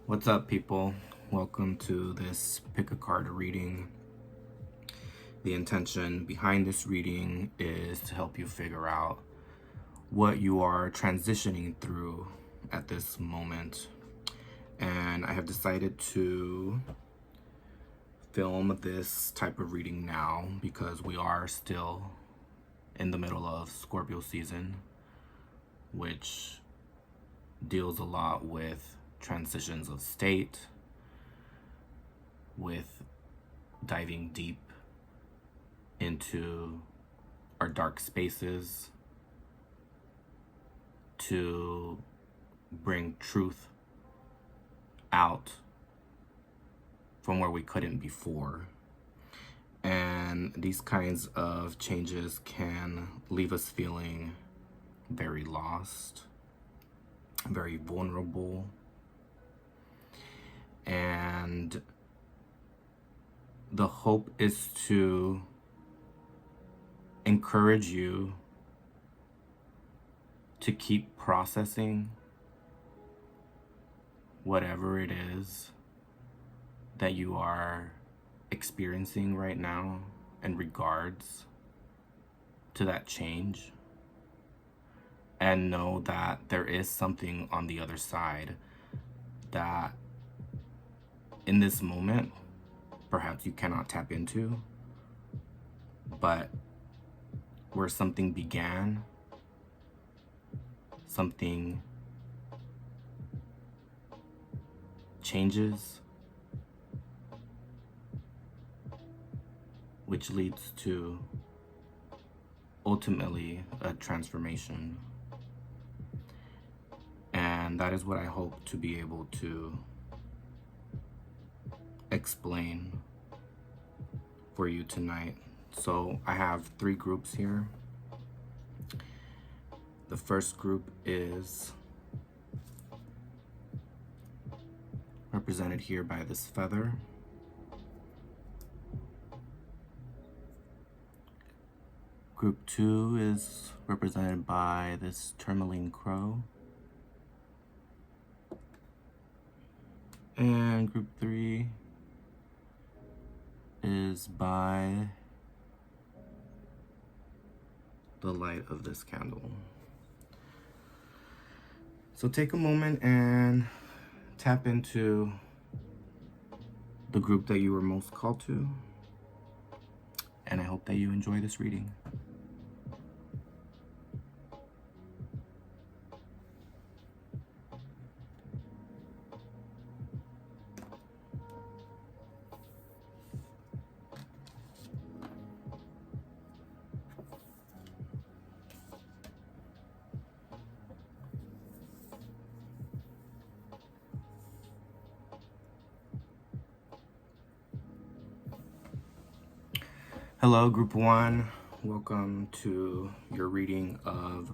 What's up, people? Welcome to this pick a card reading. The intention behind this reading is to help you figure out what you are transitioning through at this moment. And I have decided to film this type of reading now because we are still in the middle of Scorpio season, which deals a lot with transitions of state, with diving deep into our dark spaces to bring truth out from where we couldn't before. And these kinds of changes can leave us feeling very lost, very vulnerable, and the hope is to encourage you to keep processing whatever it is that you are experiencing right now in regards to that change, and know that there is something on the other side that in this moment perhaps you cannot tap into, but where something began, something changes, which leads to ultimately a transformation. And that is what I hope to be able to explain for you tonight. So I have 3 groups here. The first group is represented here by this feather. Group 2 is represented by this Tourmaline Crow. And group 3 is by the light of this candle. So take a moment and tap into the group that you were most called to, and I hope that you enjoy this reading. Hello, Group 1. Welcome to your reading of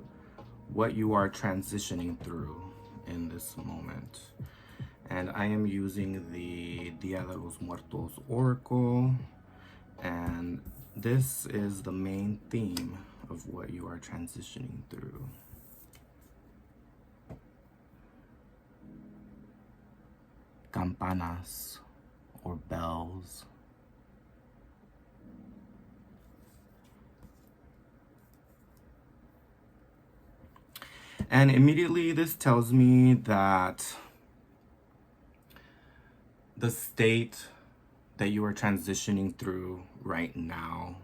what you are transitioning through in this moment. And I am using the Dia de los Muertos Oracle, and this is the main theme of what you are transitioning through. Campanas, or bells. And immediately this tells me that the state that you are transitioning through right now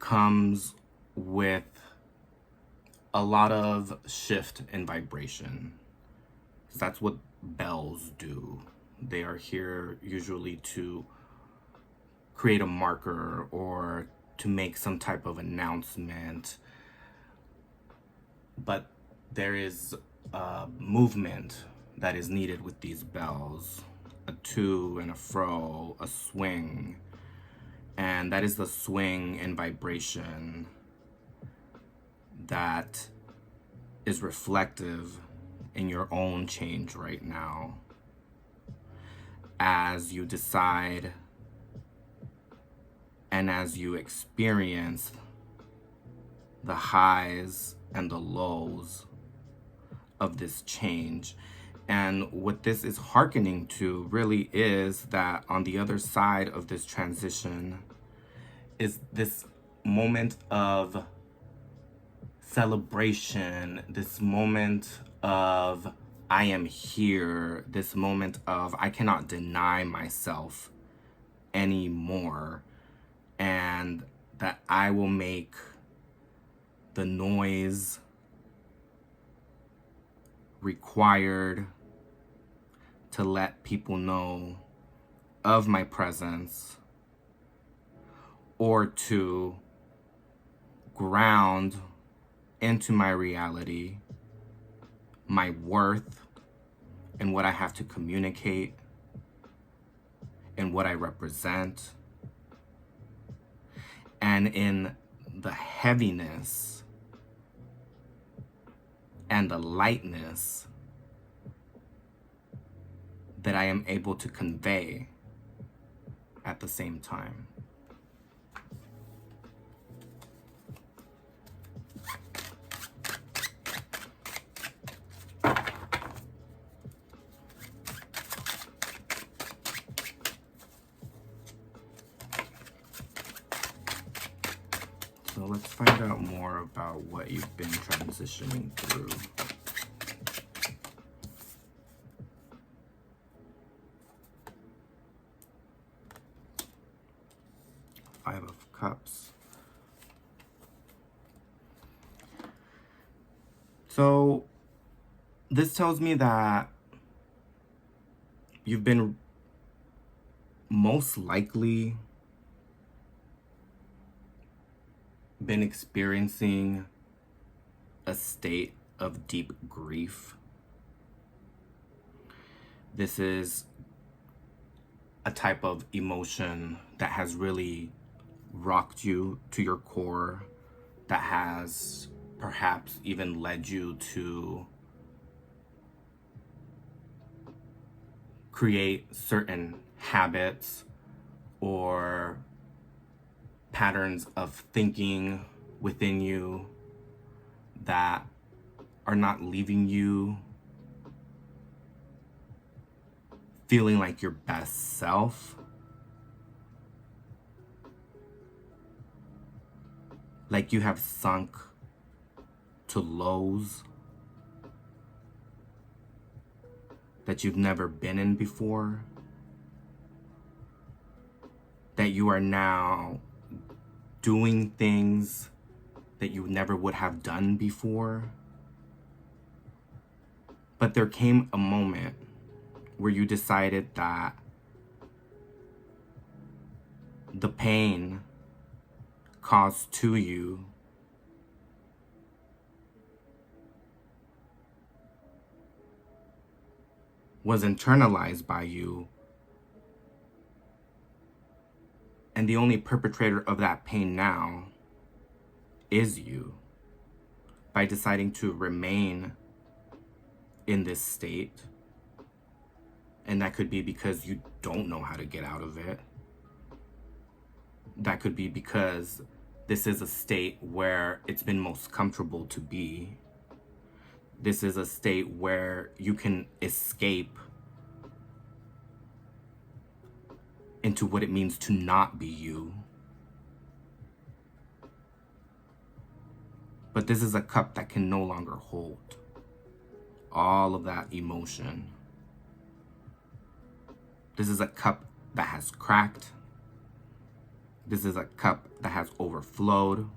comes with a lot of shift in vibration. That's what bells do. They are here usually to create a marker or to make some type of announcement. But there is a movement that is needed with these bells, a to and a fro, a swing, and that is the swing in vibration that is reflective in your own change right now as you decide and as you experience the highs and the lows of this change. And what this is hearkening to really is that on the other side of this transition is this moment of celebration, this moment of I am here, this moment of I cannot deny myself anymore, and that I will make the noise required to let people know of my presence, or to ground into my reality, my worth, and what I have to communicate, and what I represent. And in the heaviness and the lightness that I am able to convey at the same time. So let's find out more about what you've been transitioning through. Five of Cups. So this tells me that you've been most likely been experiencing a state of deep grief. This is a type of emotion that has really rocked you to your core, that has perhaps even led you to create certain habits or patterns of thinking within you that are not leaving you feeling like your best self. Like you have sunk to lows that you've never been in before, that you are now doing things that you never would have done before. But there came a moment where you decided that the pain caused to you was internalized by you, and the only perpetrator of that pain now is you, by deciding to remain in this state. And that could be because you don't know how to get out of it. That could be because this is a state where it's been most comfortable to be. This is a state where you can escape into what it means to not be you. But this is a cup that can no longer hold all of that emotion. This is a cup that has cracked. This is a cup that has overflowed.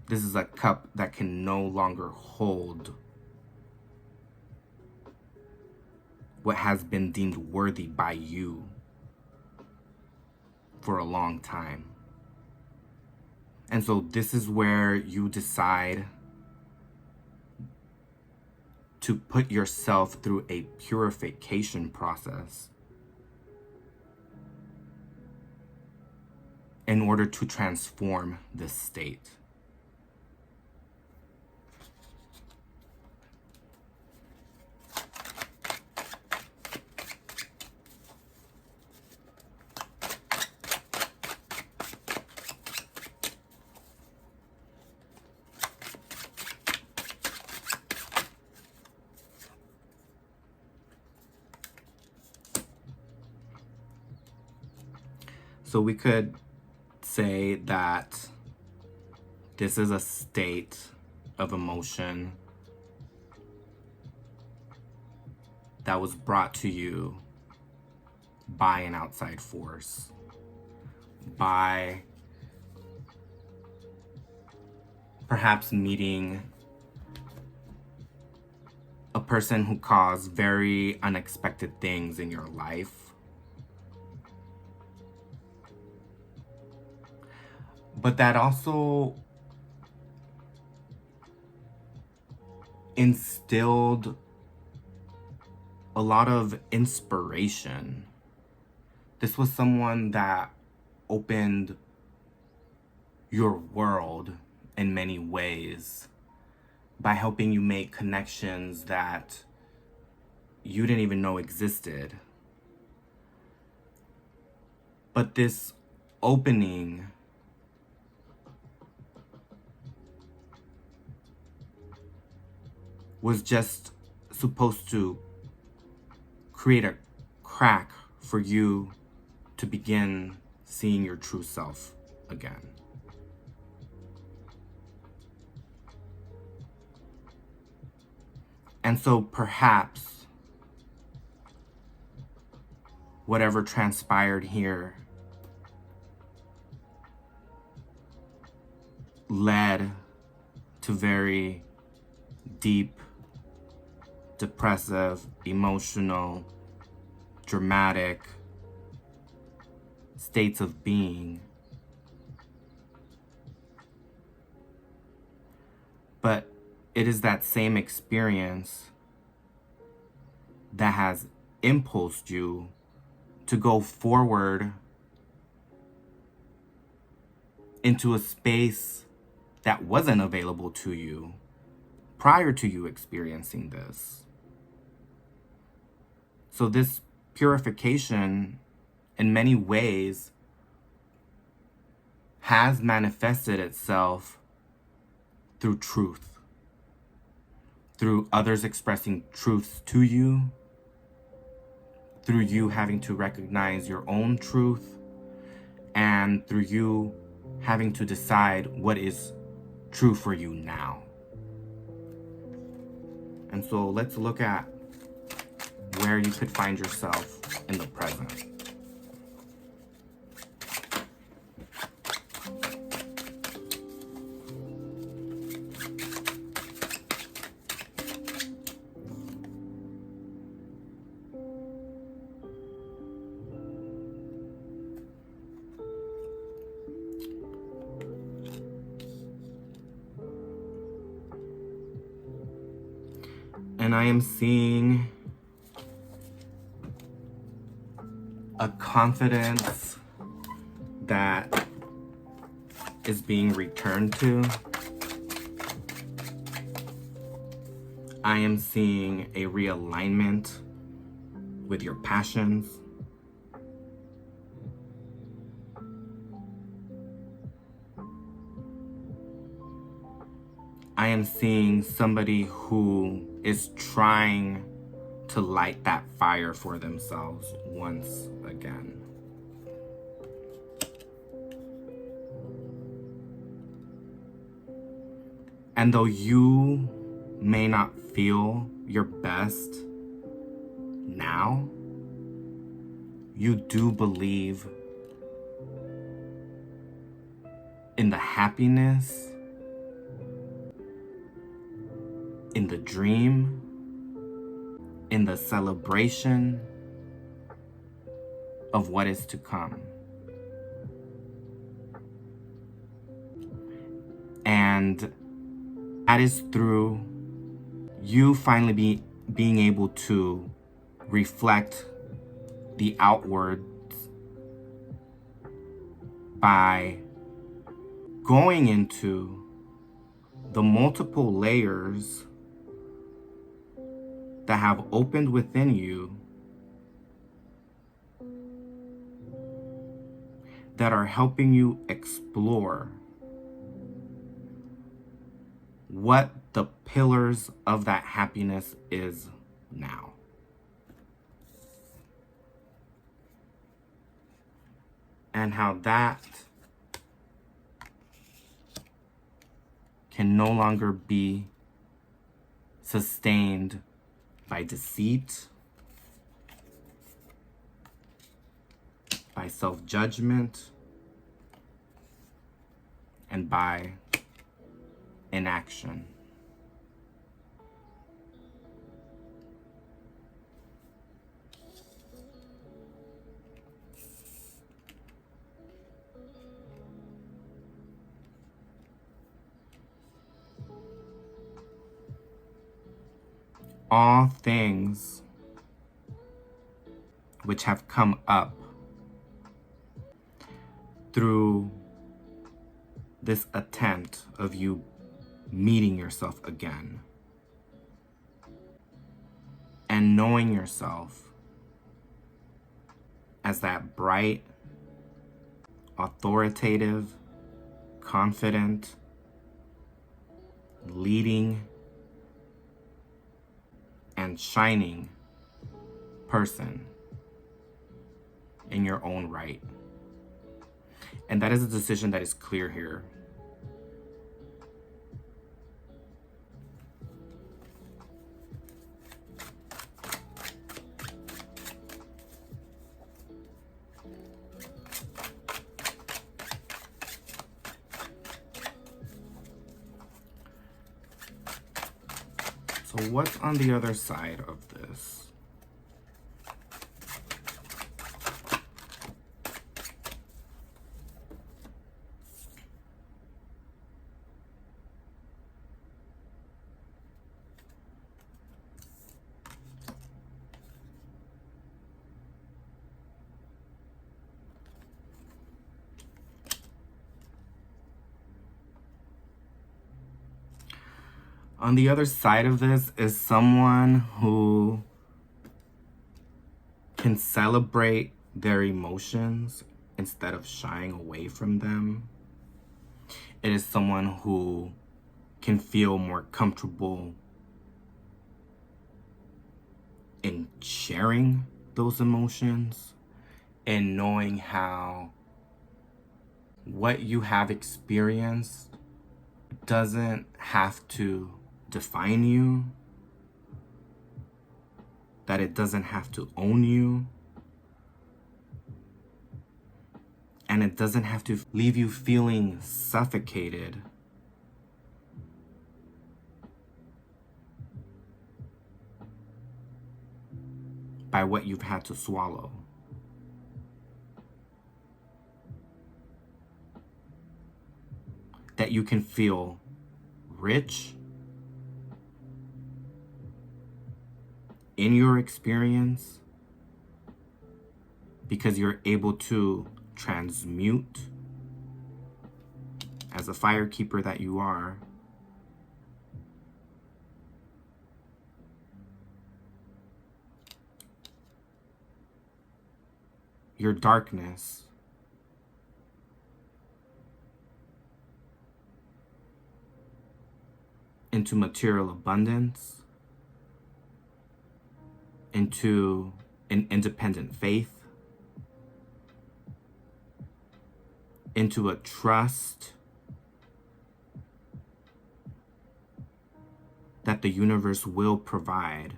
This is a cup that can no longer hold what has been deemed worthy by you for a long time. And so this is where you decide to put yourself through a purification process in order to transform this state. So we could say that this is a state of emotion that was brought to you by an outside force, by perhaps meeting a person who caused very unexpected things in your life. But that also instilled a lot of inspiration. This was someone that opened your world in many ways by helping you make connections that you didn't even know existed. But this opening was just supposed to create a crack for you to begin seeing your true self again. And so perhaps whatever transpired here led to very deep, depressive, emotional, dramatic states of being. But it is that same experience that has impulsed you to go forward into a space that wasn't available to you prior to you experiencing this. So this purification, in many ways, has manifested itself through truth, through others expressing truths to you, through you having to recognize your own truth, and through you having to decide what is true for you now. And so let's look at where you could find yourself in the present. And I am seeing a confidence that is being returned to. I am seeing a realignment with your passions. I am seeing somebody who is trying to light that fire for themselves once again. And though you may not feel your best now, you do believe in the happiness, in the dream, in the celebration of what is to come. And that is through you finally being able to reflect the outwards by going into the multiple layers that have opened within you that are helping you explore what the pillars of that happiness is now. and how that can no longer be sustained by deceit, by self-judgment, and by inaction. All things which have come up through this attempt of you meeting yourself again and knowing yourself as that bright, authoritative, confident, leading, and shining person in your own right. And that is a decision that is clear here. So what's on the other side of this? On the other side of this is someone who can celebrate their emotions instead of shying away from them. It is someone who can feel more comfortable in sharing those emotions and knowing how what you have experienced doesn't have to define you, that it doesn't have to own you, and it doesn't have to leave you feeling suffocated by what you've had to swallow. That you can feel rich in your experience because you're able to transmute, as a fire keeper that you are, your darkness into material abundance, into an independent faith, into a trust that the universe will provide.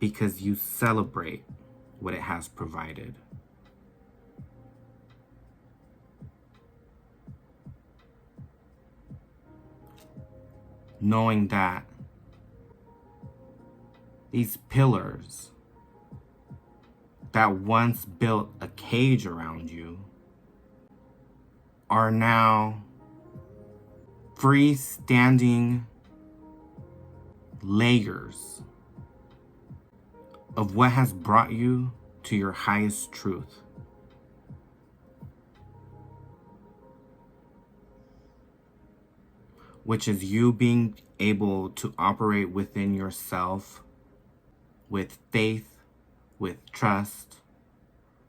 Because you celebrate what it has provided. Knowing that these pillars that once built a cage around you are now freestanding layers of what has brought you to your highest truth. Which is you being able to operate within yourself with faith, with trust,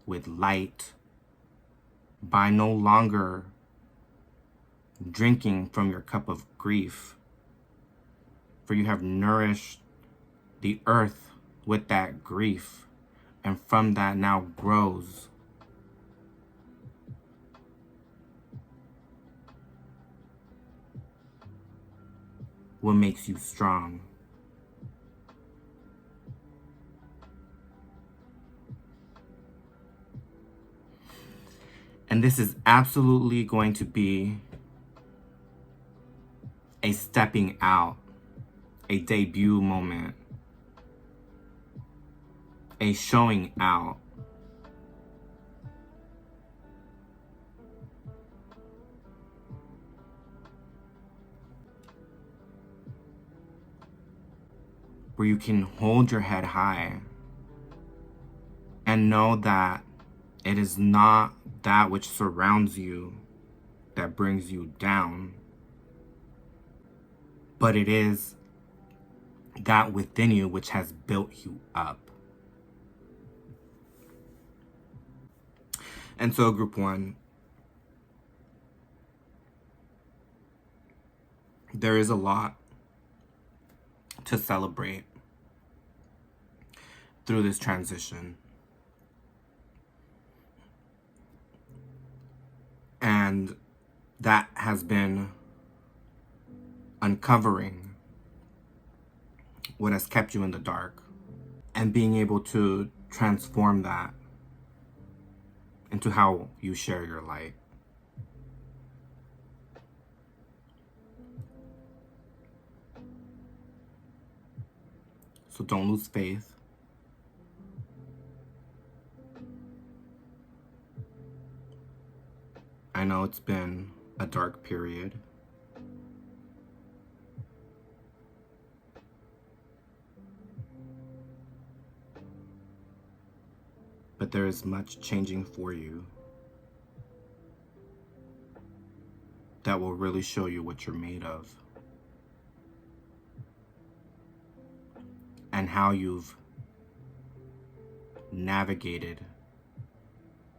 with light, by no longer drinking from your cup of grief, for you have nourished the earth with that grief, and from that now grows what makes you strong. And this is absolutely going to be a stepping out, a debut moment, a showing out. Where you can hold your head high and know that it is not that which surrounds you that brings you down, but it is that within you which has built you up. And so, group one, there is a lot to celebrate through this transition. And that has been uncovering what has kept you in the dark and being able to transform that into how you share your light. So don't lose faith. I know it's been a dark period. But there is much changing for you that will really show you what you're made of and how you've navigated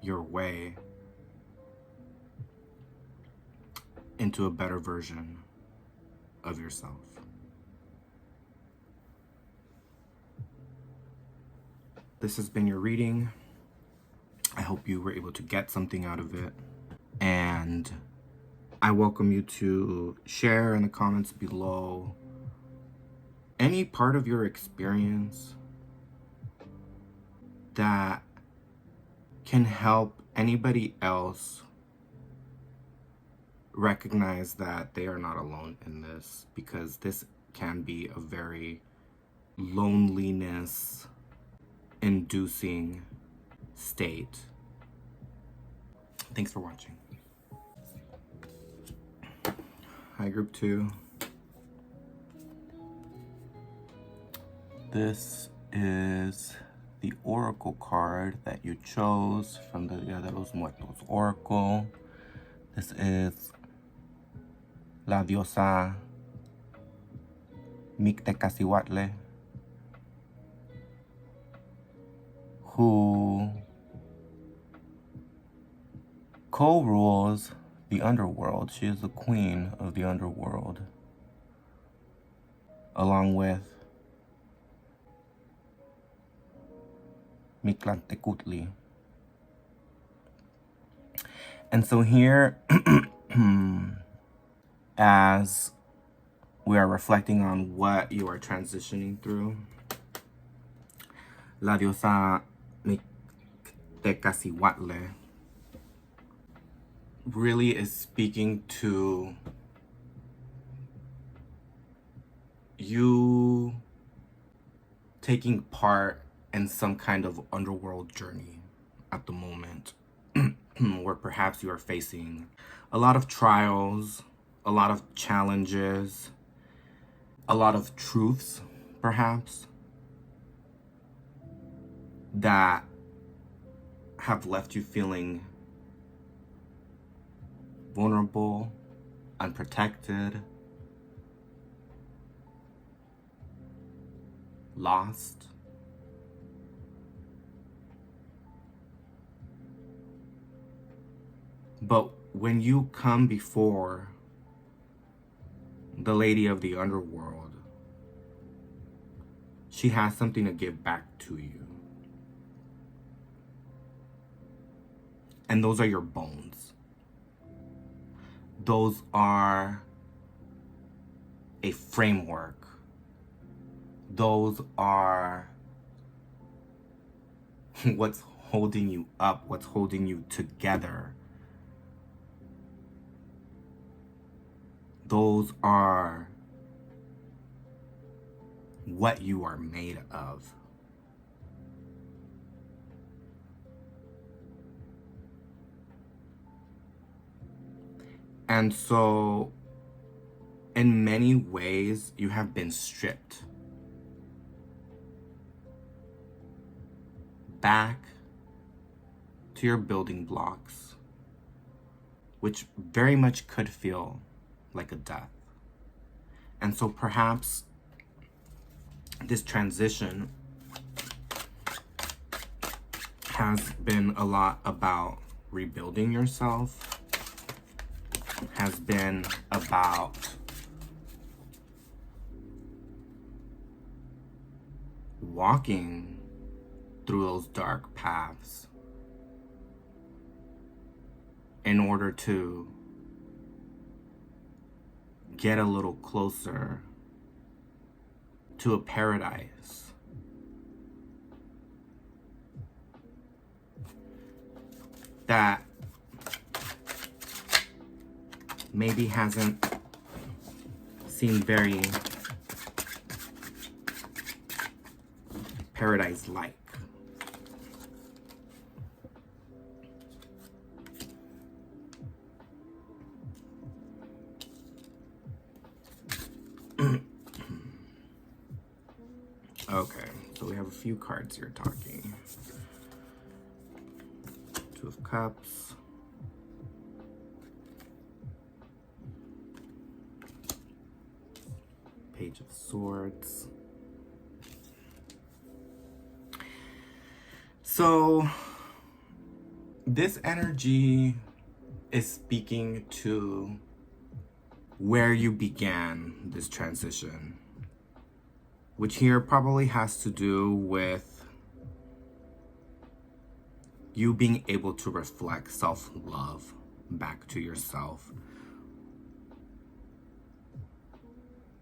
your way into a better version of yourself. This has been your reading. I hope you were able to get something out of it. And I welcome you to share in the comments below any part of your experience that can help anybody else recognize that they are not alone in this, because this can be a very loneliness inducing state. Thanks for watching. Hi, group 2. This is the oracle card that you chose from the Dia de los Muertos oracle. This is La Diosa Mictecacihuatle, who co-rules the underworld. She is the queen of the underworld, along with Mictlantecutli. And so here, as we are reflecting on what you are transitioning through, La Diosa Mictecacihuatle really is speaking to you taking part in some kind of underworld journey at the moment, where perhaps you are facing a lot of trials, a lot of challenges, a lot of truths, perhaps, that have left you feeling vulnerable, unprotected, lost. But when you come before the lady of the underworld, she has something to give back to you. And those are your bones. Those are a framework. Those are what's holding you up, what's holding you together. Those are what you are made of. And so, in many ways, you have been stripped back to your building blocks, which very much could feel like a death. And so perhaps this transition has been a lot about rebuilding yourself, has been about walking through those dark paths in order to get a little closer to a paradise that maybe hasn't seemed very paradise-like. Okay, so we have a few cards here talking. Two of Cups. Page of Swords. So this energy is speaking to where you began this transition, which here probably has to do with you being able to reflect self-love back to yourself.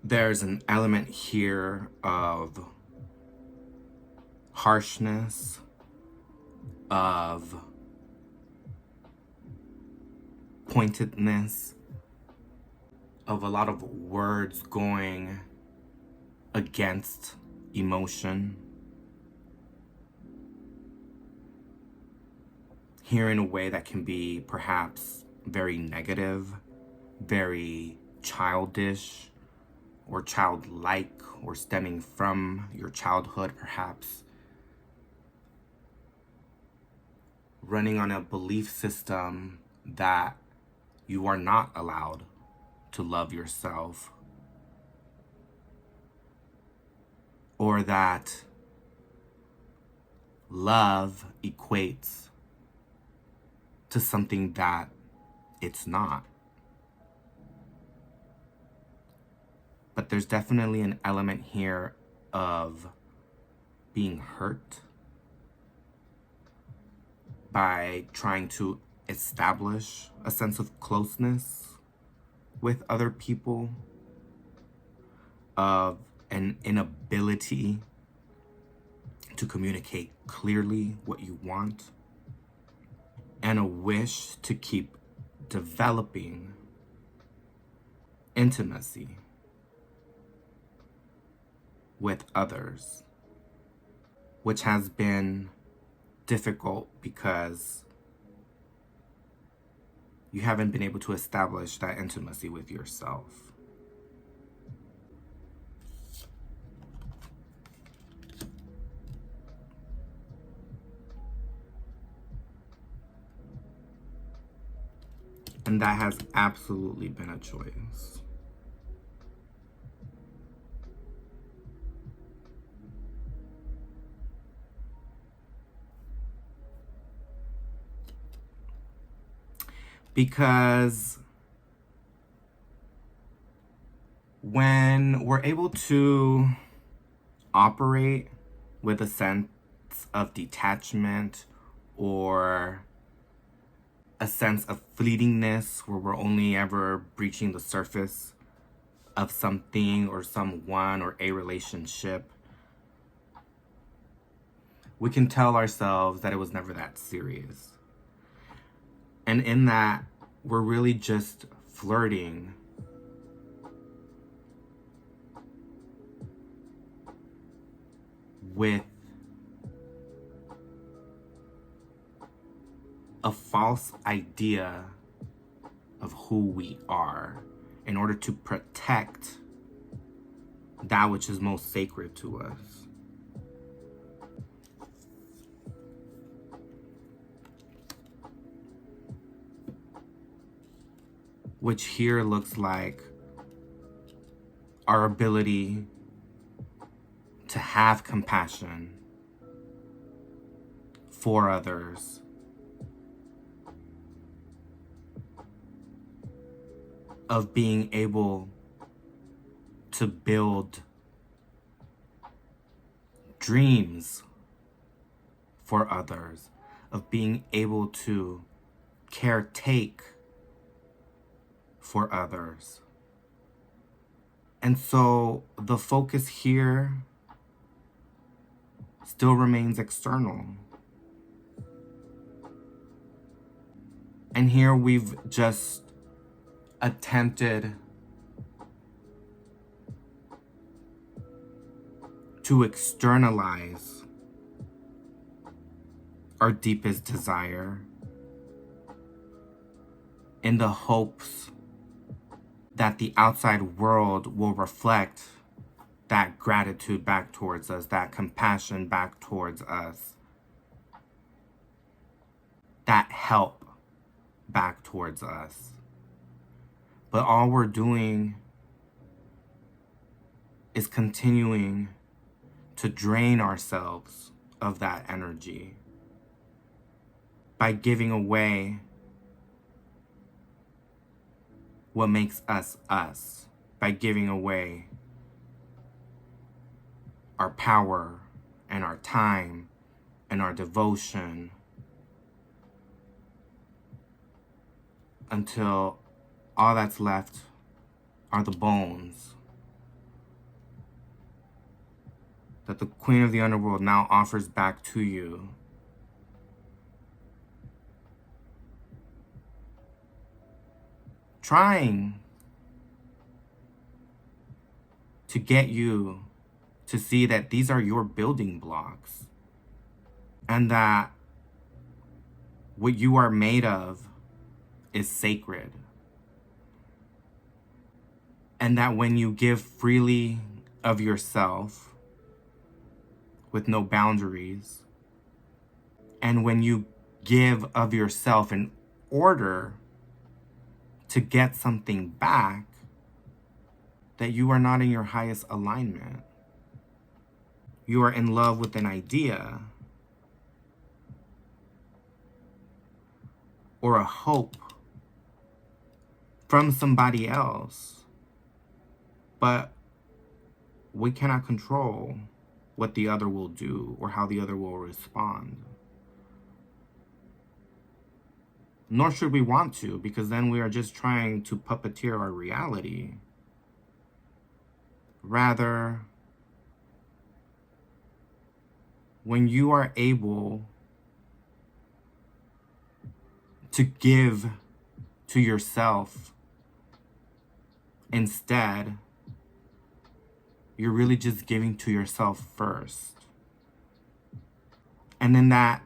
There's an element here of harshness, of pointedness, of a lot of words going against emotion. Here in a way that can be perhaps very negative, very childish, or childlike, or stemming from your childhood perhaps. Running on a belief system that you are not allowed to love yourself, or that love equates to something that it's not. But there's definitely an element here of being hurt by trying to establish a sense of closeness with other people, of an inability to communicate clearly what you want, and a wish to keep developing intimacy with others, which has been difficult because you haven't been able to establish that intimacy with yourself. And that has absolutely been a choice. Because When we're able to operate with a sense of detachment or a sense of fleetingness, where we're only ever breaching the surface of something or someone or a relationship, we can tell ourselves that it was never that serious. And in that, we're really just flirting with a false idea of who we are in order to protect that which is most sacred to us. Which here looks like our ability to have compassion for others, of being able to build dreams for others, of being able to caretake for others. And so the focus here still remains external. And here we've just attempted to externalize our deepest desire in the hopes that the outside world will reflect that gratitude back towards us, that compassion back towards us, that help back towards us. But all we're doing is continuing to drain ourselves of that energy by giving away what makes us us, by giving away our power and our time and our devotion, until all that's left are the bones that the Queen of the Underworld now offers back to you. Trying to get you to see that these are your building blocks, and that what you are made of is sacred. And that when you give freely of yourself with no boundaries, and when you give of yourself in order to get something back, that you are not in your highest alignment. You are in love with an idea or a hope from somebody else, but we cannot control what the other will do or how the other will respond. Nor should we want to, because then we are just trying to puppeteer our reality. Rather, when you are able to give to yourself instead, you're really just giving to yourself first. And in that,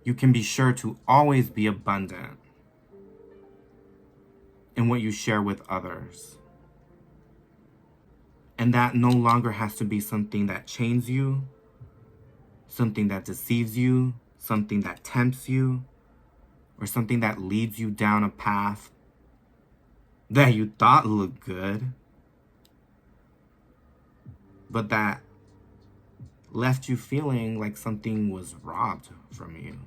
you can be sure to always be abundant in what you share with others. And that no longer has to be something that chains you, something that deceives you, something that tempts you, or something that leads you down a path that you thought looked good, but that left you feeling like something was robbed from you.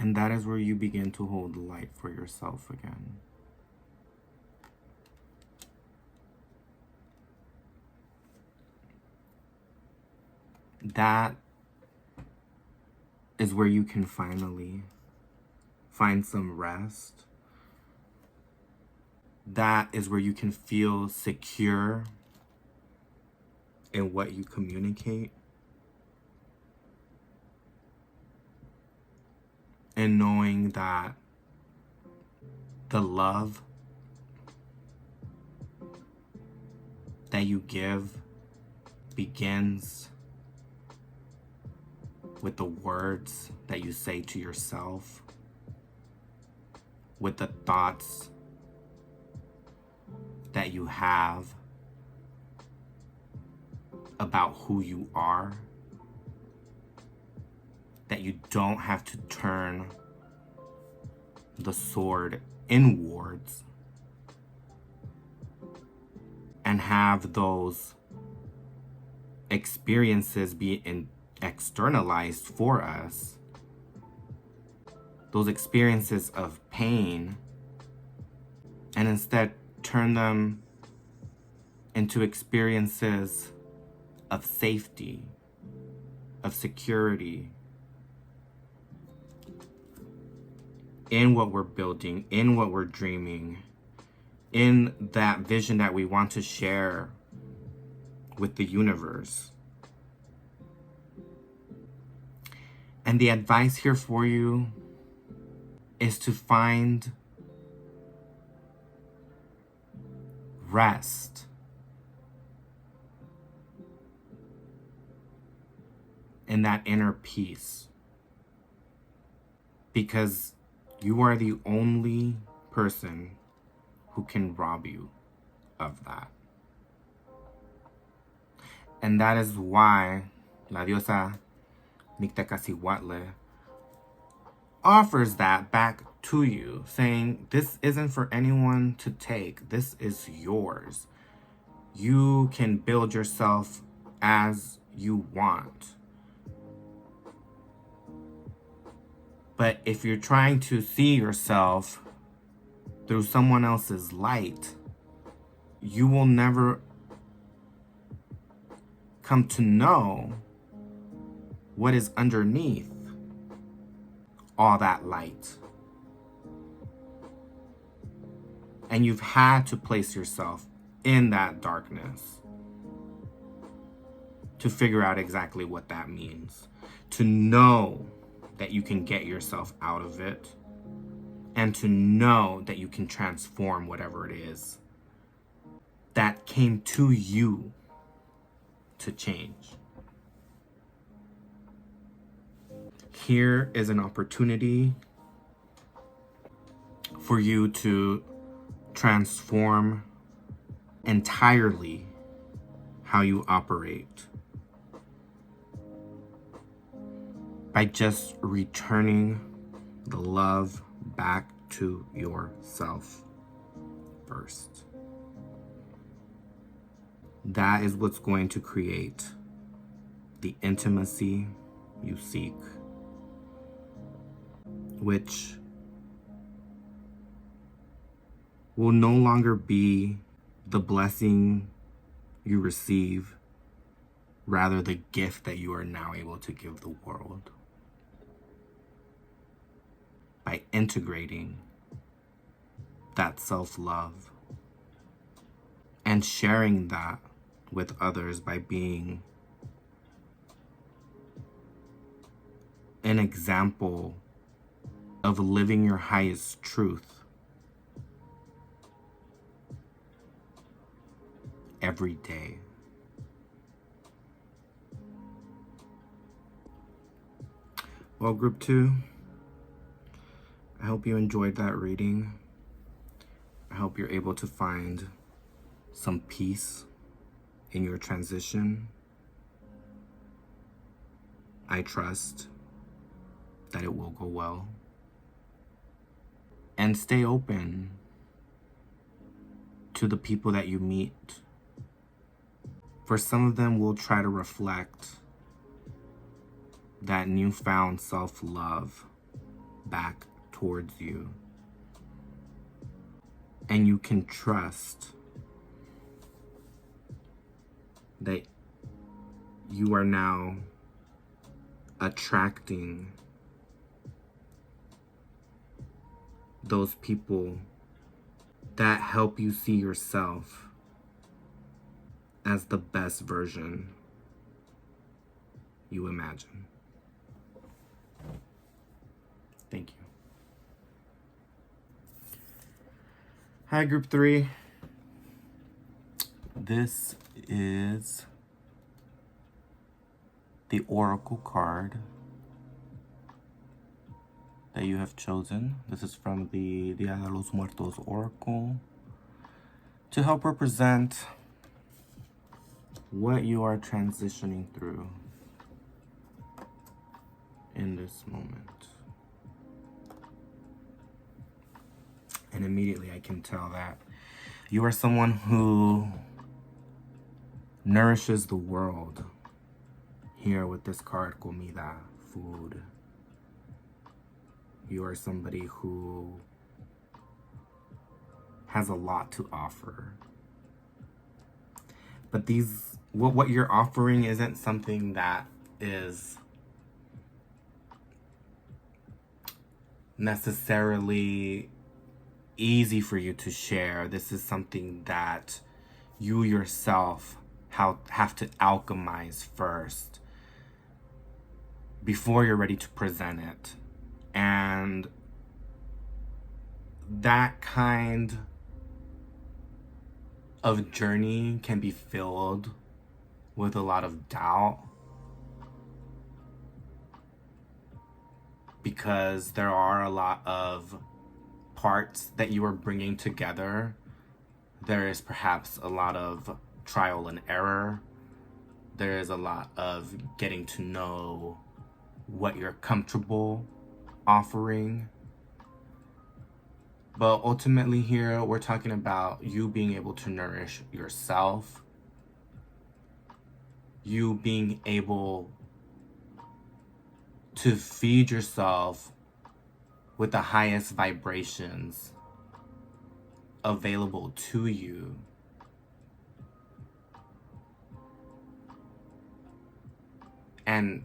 And that is where you begin to hold the light for yourself again. That is where you can finally find some rest. That is where you can feel secure in what you communicate. And knowing that the love that you give begins with the words that you say to yourself, with the thoughts that you have about who you are, that you don't have to turn the sword inwards and have those experiences be externalized for us, those experiences of pain, and instead turn them into experiences of safety, of security, in what we're building, in what we're dreaming, in that vision that we want to share with the universe. And the advice here for you is to find rest in that inner peace, because you are the only person who can rob you of that. And that is why La Diosa Mictacasihuatl offers that back to you, saying, this isn't for anyone to take. This is yours. You can build yourself as you want. But if you're trying to see yourself through someone else's light, you will never come to know what is underneath all that light. And you've had to place yourself in that darkness to figure out exactly what that means. To know that you can get yourself out of it, and to know that you can transform whatever it is that came to you to change. Here is an opportunity for you to transform entirely how you operate by just returning the love back to yourself first. That is what's going to create the intimacy you seek, which will no longer be the blessing you receive, rather the gift that you are now able to give the world. By integrating that self-love and sharing that with others, by being an example of living your highest truth every day. Well, group 2, I hope you enjoyed that reading. I hope you're able to find some peace in your transition. I trust that it will go well. And stay open to the people that you meet. For some of them will try to reflect that newfound self-love back towards you. And you can trust that you are now attracting those people that help you see yourself as the best version you imagine. Thank you. Hi, Group 3. This is the Oracle card that you have chosen. This is from the Dia de los Muertos Oracle to help represent what you are transitioning through in this moment. And immediately I can tell that you are someone who nourishes the world. Here with this card, comida, food. You are somebody who has a lot to offer. But what you're offering isn't something that is necessarily easy for you to share. This is something that you yourself have to alchemize first before you're ready to present it. And that kind of journey can be filled with a lot of doubt, because there are a lot of parts that you are bringing together. There is perhaps a lot of trial and error. There is a lot of getting to know what you're comfortable offering. But ultimately here, we're talking about you being able to nourish yourself. You being able to feed yourself with the highest vibrations available to you. And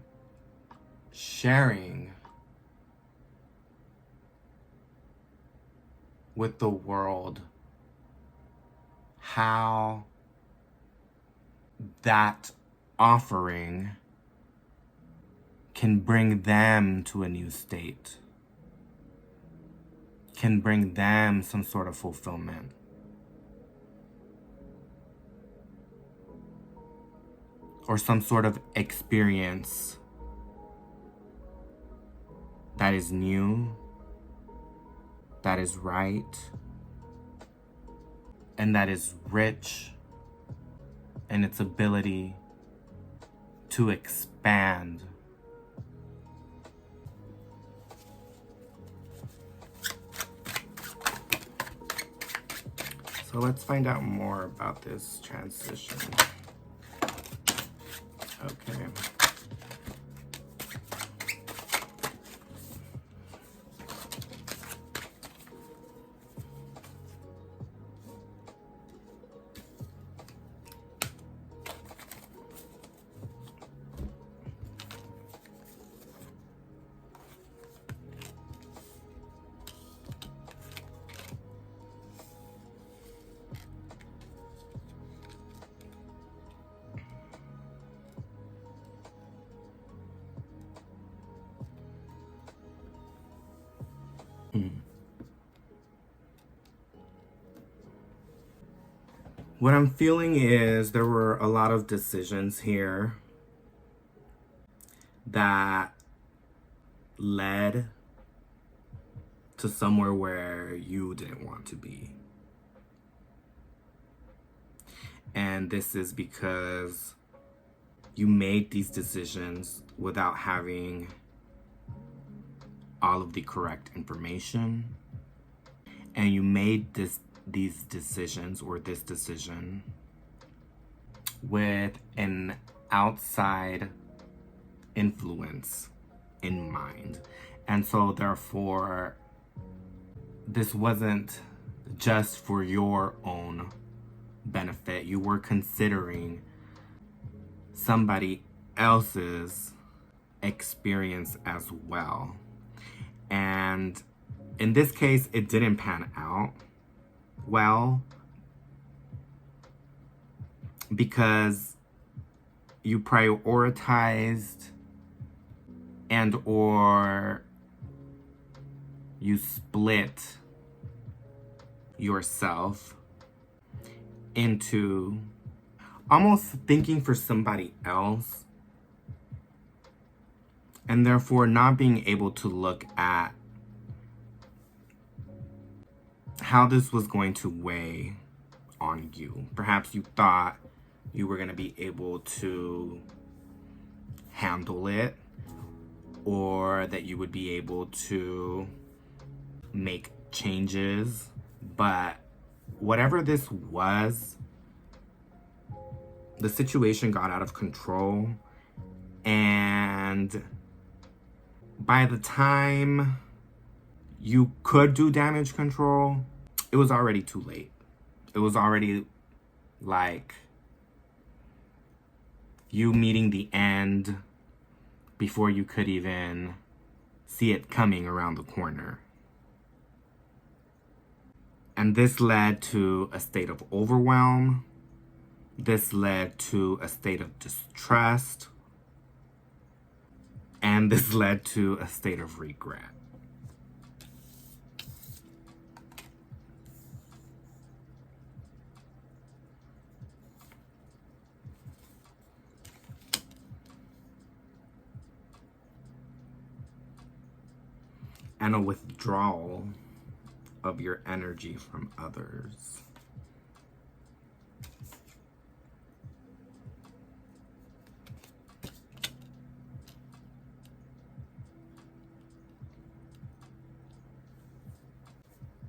sharing with the world how that offering can bring them to a new state, can bring them some sort of fulfillment. Or some sort of experience that is new, that is right, and that is rich in its ability to expand. So let's find out more about this transition. Okay. What I'm feeling is there were a lot of decisions here that led to somewhere where you didn't want to be. And this is because you made these decisions without having all of the correct information. And you made these decisions, or this decision, with an outside influence in mind. And so therefore, this wasn't just for your own benefit. You were considering somebody else's experience as well. And in this case, it didn't pan out well because you prioritized and or you split yourself into almost thinking for somebody else and therefore not being able to look at how this was going to weigh on you. Perhaps you thought you were going to be able to handle it, or that you would be able to make changes, but whatever this was, the situation got out of control, and by the time you could do damage control, it was already too late. It was already like you meeting the end before you could even see it coming around the corner. And this led to a state of overwhelm. This led to a state of distrust. And this led to a state of regret. And a withdrawal of your energy from others.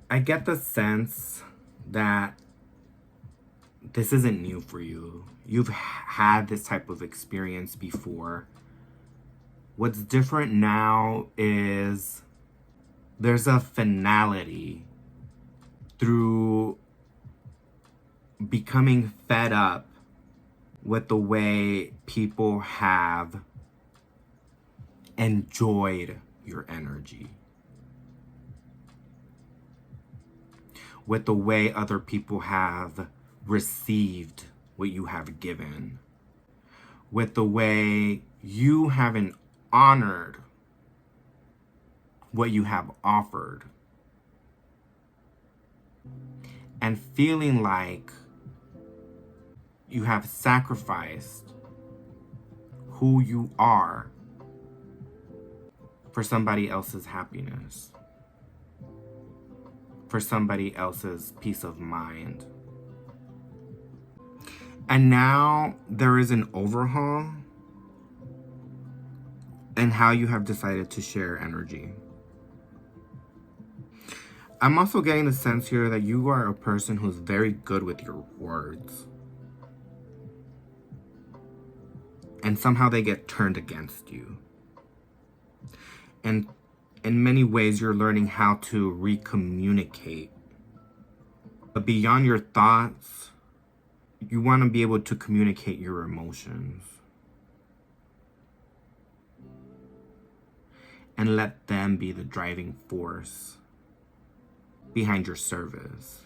I get the sense that this isn't new for you. You've had this type of experience before. What's different now is there's a finality through becoming fed up with the way people have enjoyed your energy, with the way other people have received what you have given, with the way you haven't honored what you have offered, and feeling like you have sacrificed who you are for somebody else's happiness, for somebody else's peace of mind. And now there is an overhaul in how you have decided to share energy. I'm also getting the sense here that you are a person who's very good with your words. And somehow they get turned against you. And in many ways, you're learning how to recommunicate. But beyond your thoughts, you want to be able to communicate your emotions. And let them be the driving force behind your service.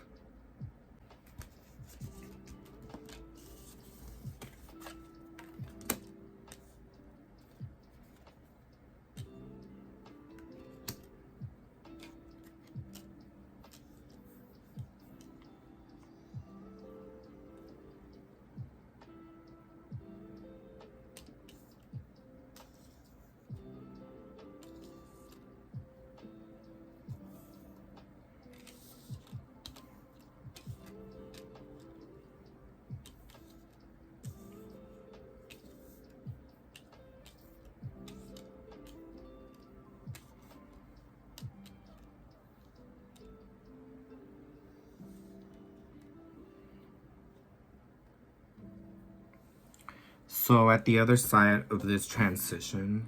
So at the other side of this transition,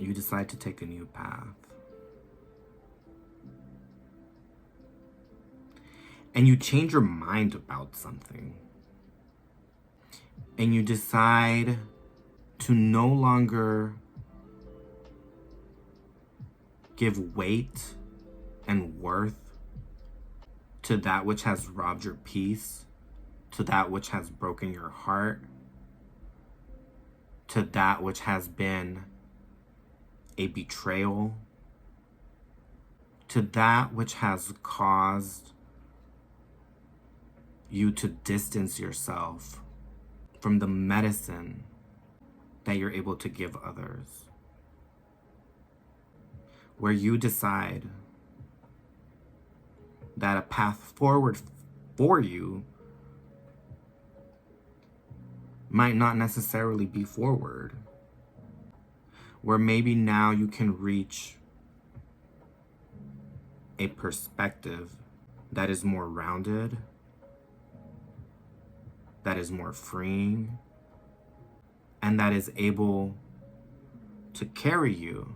you decide to take a new path. And you change your mind about something. And you decide to no longer give weight and worth to that which has robbed your peace, to that which has broken your heart, to that which has been a betrayal, to that which has caused you to distance yourself from the medicine that you're able to give others. Where you decide that a path forward for you might not necessarily be forward. Where maybe now you can reach a perspective that is more rounded, that is more freeing, and that is able to carry you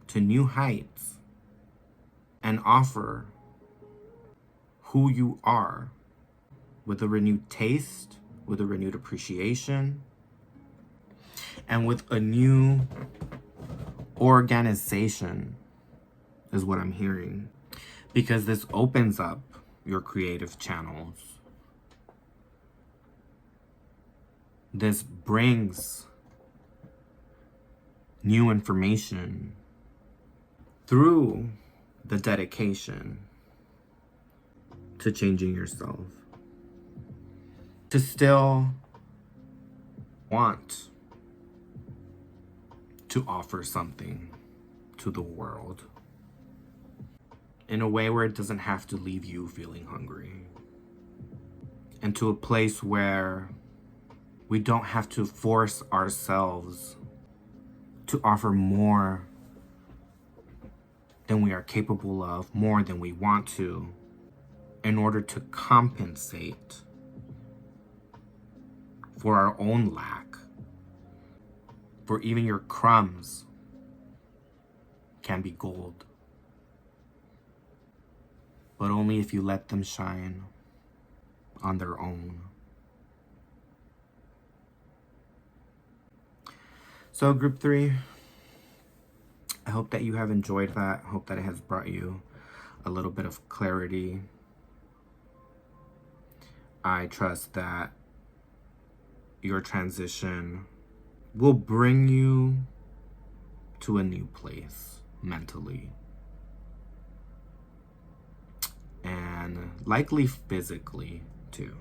to new heights and offer who you are with a renewed taste, with a renewed appreciation, and with a new organization, is what I'm hearing. Because this opens up your creative channels. This brings new information through the dedication to changing yourself. To still want to offer something to the world in a way where it doesn't have to leave you feeling hungry. And to a place where we don't have to force ourselves to offer more than we are capable of, more than we want to, in order to compensate for our own lack. For even your crumbs can be gold, but only if you let them shine on their own. So group 3, I hope that you have enjoyed that. I hope that it has brought you a little bit of clarity. I trust that your transition will bring you to a new place mentally and likely physically too.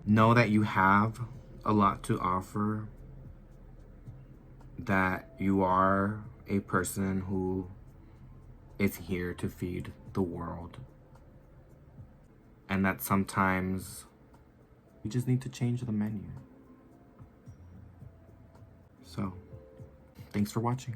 Know that you have a lot to offer, that you are a person who is here to feed the world, and that sometimes you just need to change the menu. So, thanks for watching.